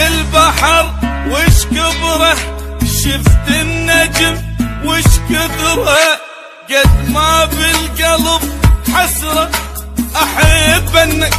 البحر وش كبره، شفت النجم وش كثره، قد ما بالقلب حسرة أحب أنك